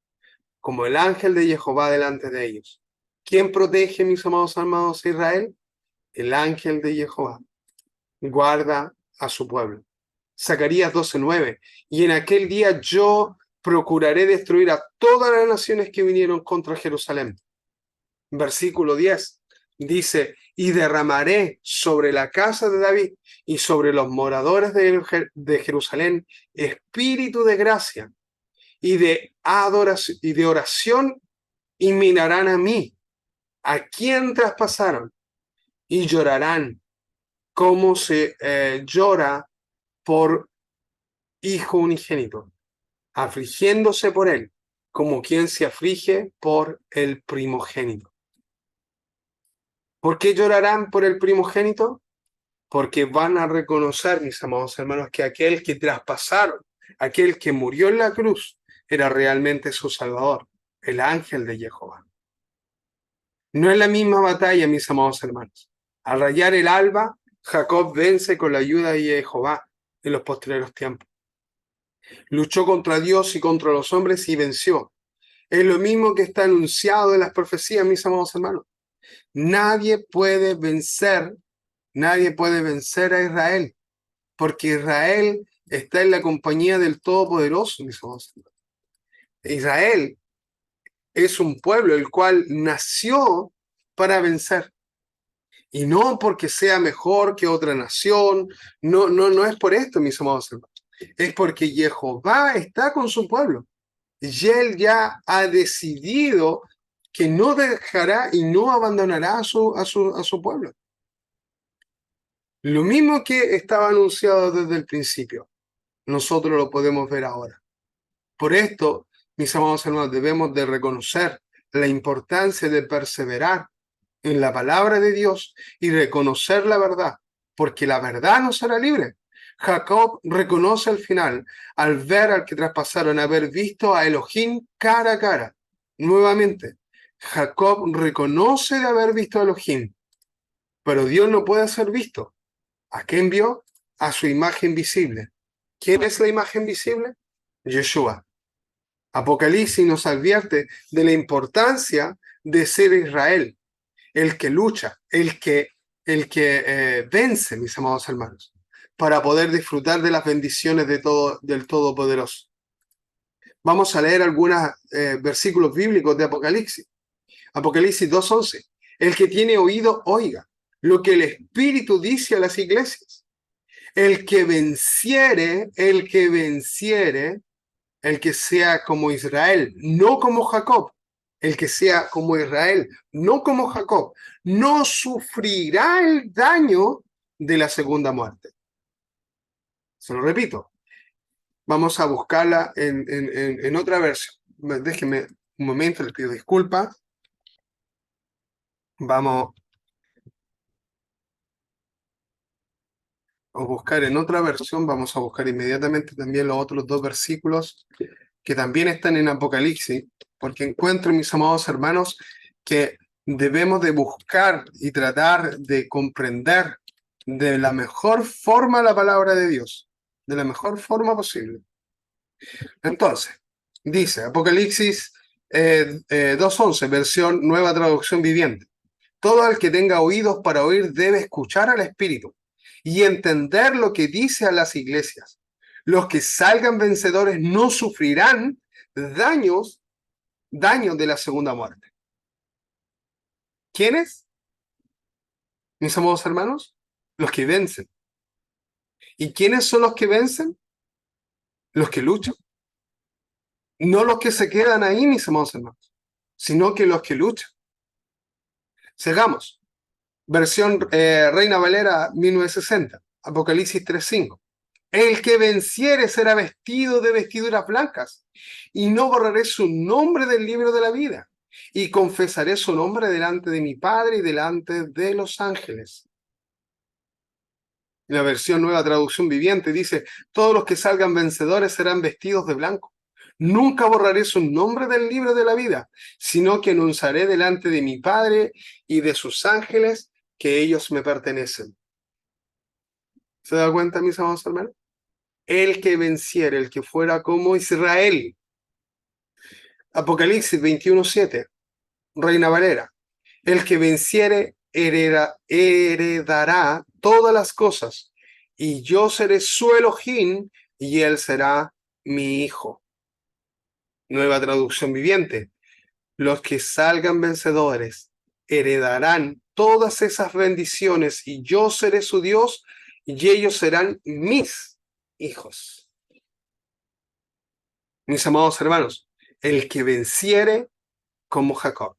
como el ángel de Jehová delante de ellos. ¿Quién protege, mis amados hermanos, a Israel? El ángel de Jehová. Guarda a su pueblo. Zacarías 12:9. Y en aquel día yo procuraré destruir a todas las naciones que vinieron contra Jerusalén. Versículo 10 dice, y derramaré sobre la casa de David y sobre los moradores de Jerusalén espíritu de gracia y de adoración y de oración, y mirarán a mí, a quien traspasaron, y llorarán como se llora por hijo unigénito, afligiéndose por él, como quien se aflige por el primogénito. ¿Por qué llorarán por el primogénito? Porque van a reconocer, mis amados hermanos, que aquel que traspasaron, aquel que murió en la cruz, era realmente su Salvador, el ángel de Jehová. No es la misma batalla, mis amados hermanos. Al rayar el alba, Jacob vence con la ayuda de Jehová en los postreros tiempos. Luchó contra Dios y contra los hombres y venció. Es lo mismo que está anunciado en las profecías, mis amados hermanos. Nadie puede vencer a Israel, porque Israel está en la compañía del Todopoderoso, mis amados hermanos. Israel es un pueblo el cual nació para vencer. Y no porque sea mejor que otra nación, no es por esto, mis amados hermanos. Es porque Jehová está con su pueblo. y él ya ha decidido que no dejará y no abandonará a su pueblo. Lo mismo que estaba anunciado desde el principio, nosotros lo podemos ver ahora. Por esto, mis amados hermanos, debemos de reconocer la importancia de perseverar en la palabra de Dios y reconocer la verdad, porque la verdad nos hará libre. Jacob reconoce al final, al ver al que traspasaron, haber visto a Elohim cara a cara. Nuevamente, Jacob reconoce de haber visto a Elohim, pero Dios no puede ser visto. ¿A quién vio? A su imagen visible. ¿Quién es la imagen visible? Yeshua. Apocalipsis nos advierte de la importancia de ser Israel, el que lucha, el que vence, mis amados hermanos, para poder disfrutar de las bendiciones del Todopoderoso. Vamos a leer algunos versículos bíblicos de Apocalipsis. Apocalipsis 2:11. El que tiene oído, oiga lo que el Espíritu dice a las iglesias. El que venciere, el que sea como Israel, no como Jacob, el que sea como Israel, no como Jacob, no sufrirá el daño de la segunda muerte. Se lo repito, vamos a buscarla en otra versión. Déjenme un momento, les pido disculpas. Vamos a buscar en otra versión, vamos a buscar inmediatamente también los otros dos versículos que también están en Apocalipsis, porque encuentro, mis amados hermanos, que debemos de buscar y tratar de comprender de la mejor forma la palabra de Dios, de la mejor forma posible. Entonces, dice Apocalipsis 2:11, versión Nueva Traducción Viviente. Todo el que tenga oídos para oír debe escuchar al Espíritu y entender lo que dice a las iglesias. Los que salgan vencedores no sufrirán daños de la segunda muerte. ¿Quiénes? Mis amados hermanos, los que vencen. ¿Y quiénes son los que vencen? Los que luchan. No los que se quedan ahí, mis amados hermanos, sino que los que luchan. Sigamos. Versión Reina Valera 1960, Apocalipsis 3:5. El que venciere será vestido de vestiduras blancas, y no borraré su nombre del libro de la vida, y confesaré su nombre delante de mi Padre y delante de los ángeles. La versión Nueva Traducción Viviente dice, todos los que salgan vencedores serán vestidos de blanco. Nunca borraré su nombre del libro de la vida, sino que anunciaré delante de mi Padre y de sus ángeles que ellos me pertenecen. ¿Se da cuenta, mis amados hermanos? El que venciera, el que fuera como Israel. Apocalipsis 21:7, Reina Valera. El que venciere heredará todas las cosas, y yo seré su Elohim, y él será mi hijo. Nueva Traducción Viviente. Los que salgan vencedores heredarán todas esas bendiciones, y yo seré su Dios, y ellos serán mis hijos. Mis amados hermanos, el que venciere como Jacob.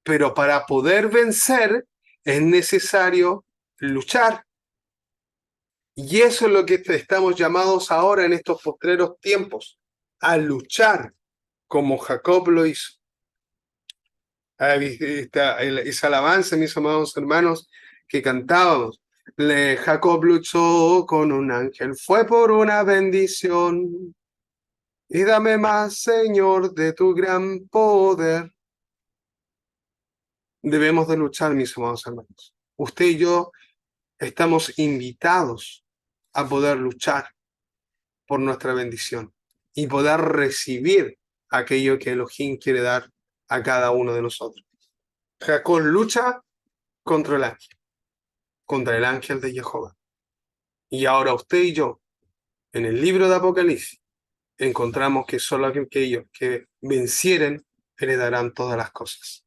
Pero para poder vencer es necesario luchar. Y eso es lo que estamos llamados ahora en estos postreros tiempos, a luchar como Jacob lo hizo. Esa alabanza, mis amados hermanos, que cantábamos. Jacob luchó con un ángel, fue por una bendición. Y dame más, Señor, de tu gran poder. Debemos de luchar, mis amados hermanos. Usted y yo estamos invitados a poder luchar por nuestra bendición y poder recibir aquello que Elohim quiere dar a cada uno de nosotros. Jacob lucha contra el ángel de Jehová. Y ahora usted y yo, en el libro de Apocalipsis, encontramos que solo aquellos que vencieren heredarán todas las cosas.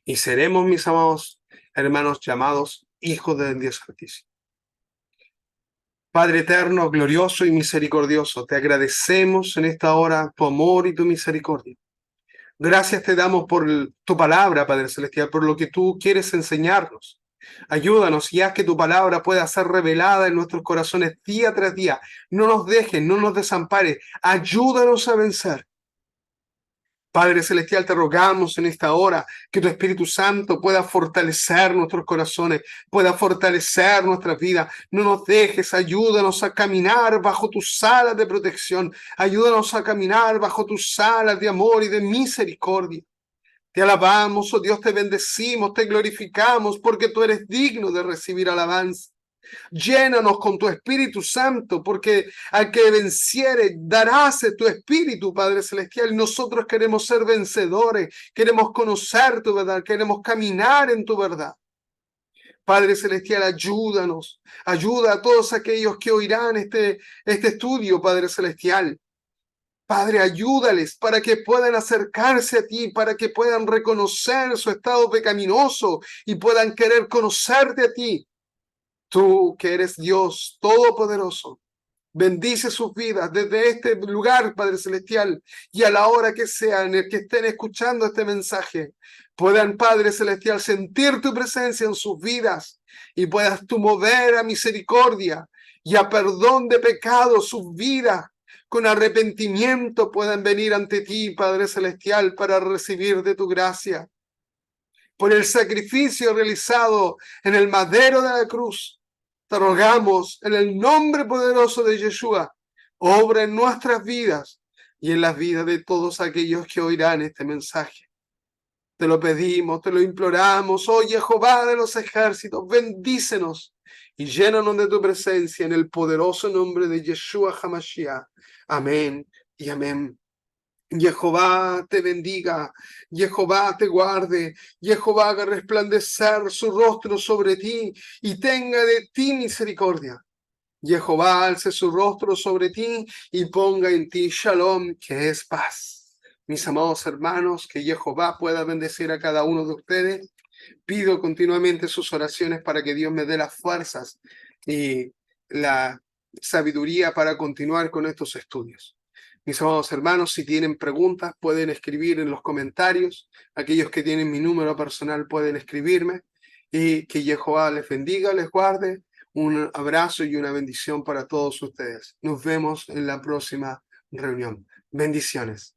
Y seremos, mis amados hermanos, llamados hijos del Dios Altísimo. Padre eterno, glorioso y misericordioso, te agradecemos en esta hora tu amor y tu misericordia. Gracias te damos por tu palabra, Padre Celestial, por lo que tú quieres enseñarnos. Ayúdanos y haz que tu palabra pueda ser revelada en nuestros corazones día tras día. No nos dejes, no nos desampares. Ayúdanos a vencer. Padre Celestial, te rogamos en esta hora que tu Espíritu Santo pueda fortalecer nuestros corazones, pueda fortalecer nuestras vidas. No nos dejes, ayúdanos a caminar bajo tus alas de protección. Ayúdanos a caminar bajo tus alas de amor y de misericordia. Te alabamos, oh Dios, te bendecimos, te glorificamos, porque tú eres digno de recibir alabanza. Llénanos con tu Espíritu Santo, porque al que venciere darás tu Espíritu, Padre Celestial. Nosotros queremos ser vencedores, queremos conocer tu verdad, queremos caminar en tu verdad. Padre Celestial, ayúdanos, ayuda a todos aquellos que oirán este estudio, Padre Celestial. Padre, ayúdales para que puedan acercarse a ti, para que puedan reconocer su estado pecaminoso y puedan querer conocerte a ti. Tú que eres Dios Todopoderoso, bendice sus vidas desde este lugar, Padre Celestial, y a la hora que sea en el que estén escuchando este mensaje, puedan, Padre Celestial, sentir tu presencia en sus vidas y puedas tú mover a misericordia y a perdón de pecados sus vidas. Con arrepentimiento puedan venir ante ti, Padre Celestial, para recibir de tu gracia. Por el sacrificio realizado en el madero de la cruz, te rogamos en el nombre poderoso de Yeshua, obra en nuestras vidas y en las vidas de todos aquellos que oirán este mensaje. Te lo pedimos, te lo imploramos, oh Jehová de los ejércitos, bendícenos y llénanos de tu presencia en el poderoso nombre de Yeshua HaMashiach. Amén y amén. Jehová te bendiga, Jehová te guarde, Jehová haga resplandecer su rostro sobre ti y tenga de ti misericordia. Jehová alce su rostro sobre ti y ponga en ti shalom, que es paz. Mis amados hermanos, que Jehová pueda bendecir a cada uno de ustedes. Pido continuamente sus oraciones para que Dios me dé las fuerzas y la sabiduría para continuar con estos estudios. Mis amados hermanos, si tienen preguntas, pueden escribir en los comentarios. Aquellos que tienen mi número personal pueden escribirme. Y que Jehová les bendiga, les guarde. Un abrazo y una bendición para todos ustedes. Nos vemos en la próxima reunión. Bendiciones.